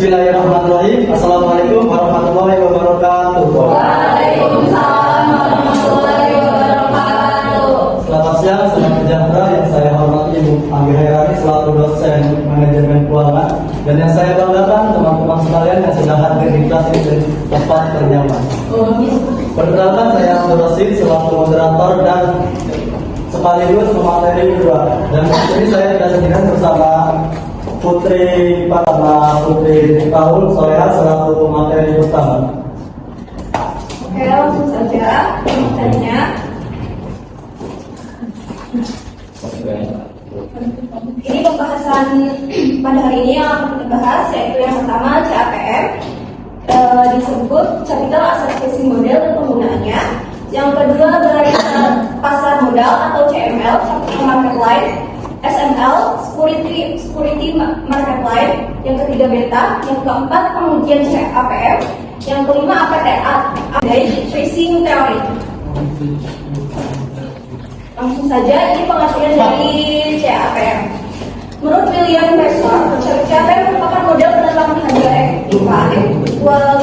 Bismillahirrahmanirrahim. Assalamualaikum warahmatullahi wabarakatuh. Waalaikumsalam warahmatullahi wabarakatuh. Selamat siang, salam sejahtera. Yang saya hormati Ibu Anggi Hairani selaku dosen manajemen keuangan, dan yang saya banggakan teman-teman sekalian yang sudah hadir di kelas ini tepat ternyaman. Perkenalkan, saya Abdul Rasid selaku moderator dan sekaligus pemateri kedua. Dan di sini saya tidak sendirian bersama Putri Paul Soleha selaku pemateri pertama. Oke, langsung saja materinya. Ini pembahasan pada hari ini yang akan kita bahas, yaitu yang pertama CAPM, disebut Capital Asset Model dan penggunaannya. Yang kedua adalah pasar modal atau CML, Capital Market Line. SML, Security Market Line. Yang ketiga beta. Yang keempat pengujian CAPM. Yang kelima APTA, Tracing Theory. Langsung saja, ini pengertian dari CAPM. Menurut William Besor, CAPM merupakan model penetapan harga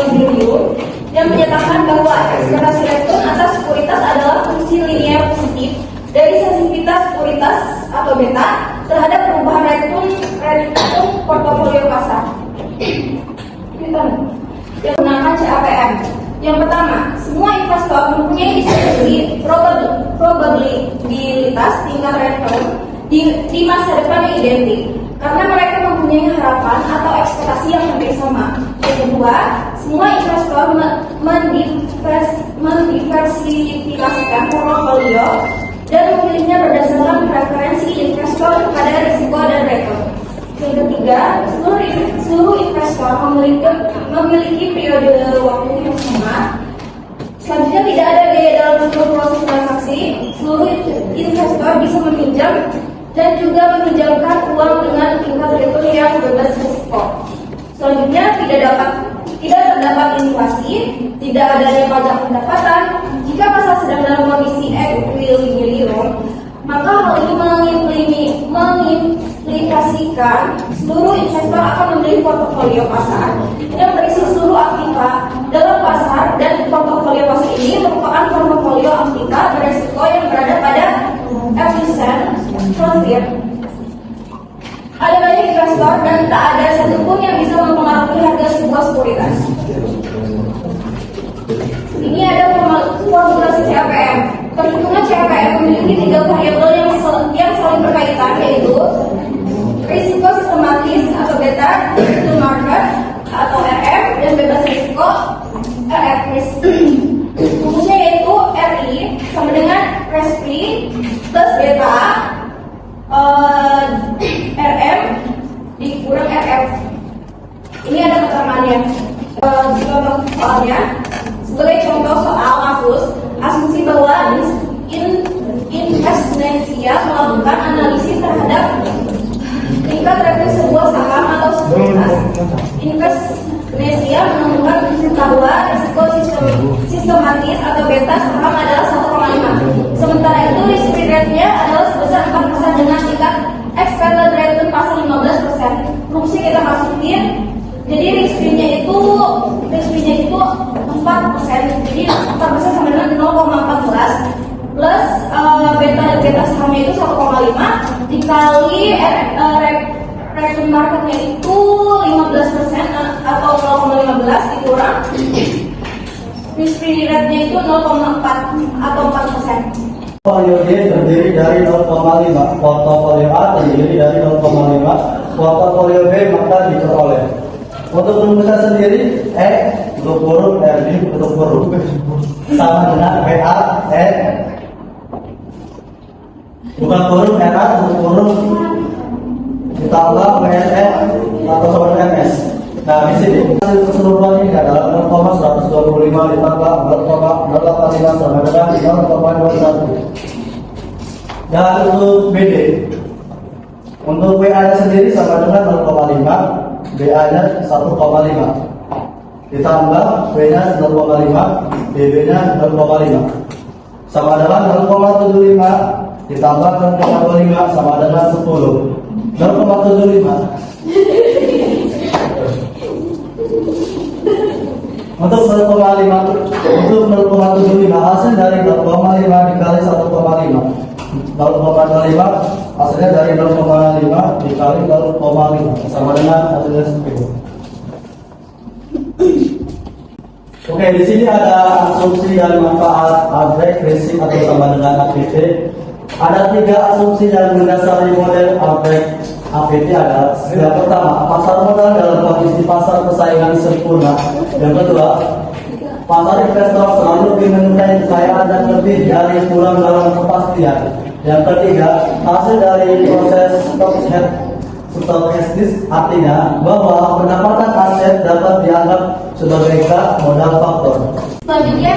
equilibrium yang menyatakan bahwa ekspektasi return atas sekuritas adalah fungsi linear positif dari sensitivitas sekuritas atau beta terhadap perubahan return portofolio pasar. Yang menggunakan CAPM. Yang pertama, semua investor mempunyai distribusi probabilitas tingkat return di masa depan yang identik, karena mereka mempunyai harapan atau ekspektasi yang hampir sama. Yang kedua, semua investor mendiversifikasikan portofolio dan memilihnya berdasarkan preferensi investor pada risiko dan return. Yang ketiga, seluruh investor memiliki periode waktu yang sama. Selanjutnya, tidak ada biaya dalam seluruh proses transaksi. Seluruh investor bisa meminjam dan juga meminjamkan uang dengan tingkat return yang bebas risiko. Selanjutnya, tidak terdapat inflasi, tidak adanya pajak pendapatan. Jika pasar sedang dalam kondisi equilibrium, maka hal ini mengimplikasikan seluruh investor akan membeli portofolio pasar yang berisi seluruh aktiva dalam pasar, dan portofolio pasar ini merupakan portofolio aktiva beresiko yang berada pada efisien frontier. Ada banyak investor dan tak ada satupun yang bisa mempengaruhi harga sebuah sekuritas. Ini ada formulasi CAPM. Perhitungan CAPM memiliki 3 variabel yang saling berkaitan, yaitu risiko sistematis atau beta, risk market atau RF, dan bebas risiko RF risk. Rumusnya yaitu RI sama dengan risk free plus beta RM dikurang RF. Ini ada keterangnya. Contoh soalnya, sebagai contoh soal kasus, asumsi bahwa Invesnesia melakukan analisis terhadap tingkat revenue sebuah saham atau sekuritas. Invesnesia menemukan bahwa risiko sistematis atau beta saham adalah 1,5. Sementara itu risk free rate-nya adalah sebesar 4% dengan tingkat expected return pasal 15%. Rumusnya kita masukin. Jadi risk free-nya itu 4%. Jadi 4% sama dengan 0,14 plus beta sahamnya itu 1,5 dikali return marketnya itu 15% atau 0,15 dikurang risk free rate-nya itu 0,4 atau 4%. Portofolio D terdiri dari 0,5, portofolio A terdiri dari 0,5, portofolio B maka diperoleh. Untuk rumusnya sendiri, untuk huruf, RD untuk huruf sama dengan BA, bukan huruf RA untuk huruf ditambah BSE atau sama dengan MS. Nah, di sini hasil keseluruhan ini adalah 0,125 ditambah 0,085 sama dengan 0,21. Dan untuk BD, untuk BA sendiri sama dengan 0,5, BA-nya 1,5 ditambah B-nya 0,5, BB-nya 0,5 sama dengan 0,75 ditambah 0,25 sama dengan 10. 0,75 Untuk 0,75 hasil dari 0,5 dikali 1,5. 0,5 hasilnya dari 0,5 dikali 0,5 sama dengan hasilnya seperti. Oke, di sini ada asumsi dan manfaat Albrecht prinsip atau sama dengan APT. Ada 3 asumsi yang mendasari model Albrecht APT ada. Yang pertama, pasar modal dalam kondisi pasar persaingan sempurna. Yang kedua, pasar investor selalu meminta kekayaan dan lebih dari kurang dalam kepastian. Yang ketiga, hasil dari proses stokastis artinya bahwa pendapatan aset dapat dianggap sebagai modal faktor. Selanjutnya,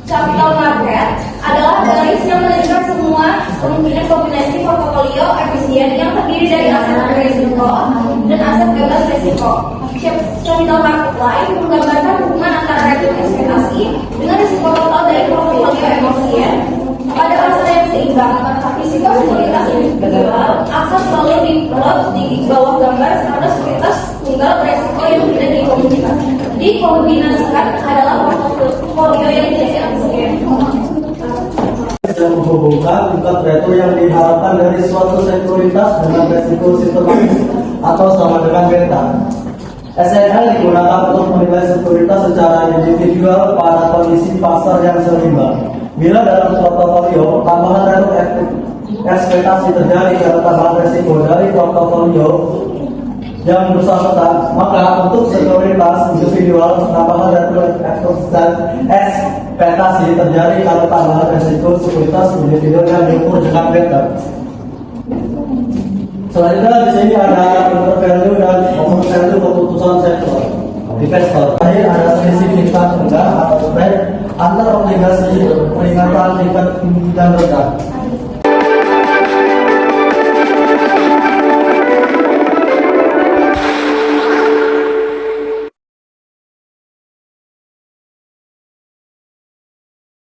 capital market adalah garis yang menunjukkan semua kemungkinan kombinasi portofolio efisien yang terdiri dari aset berisiko dan aset bebas risiko. Capital market lain menggambarkan hubungan antara resiko ekspektasi dengan risiko total dari portofolio efisien pada masa yang seimbang. Risiko sekuritas individual akan selalu di bawah gambar karena sekuritas tunggal beresiko yang tidak dikombinasikan adalah portofolio yang tidak efisien. Dan menghubungkan tingkat retro yang diharapkan dari suatu sekuritas dengan resiko sistematis atau sama dengan beta. SNL digunakan untuk menilai sekuritas secara individual pada kondisi pasar yang seimbang. Bila dalam portofolio tambahan retro ekspektasi terjadi karena tambahan resiko dari portofolio yang bersangkutan, maka untuk sekuritas individual tambahan retro ekspektasi terjadi karena tambahan resiko sekuritas individual yang diukur dengan beta. Selanjutnya di sini ada intervalue dan overvalue keputusan sektor investor. Terakhir ada selisih tingkat rendah atau spread antar obligasi peringatan tingkat tinggi dan rendah.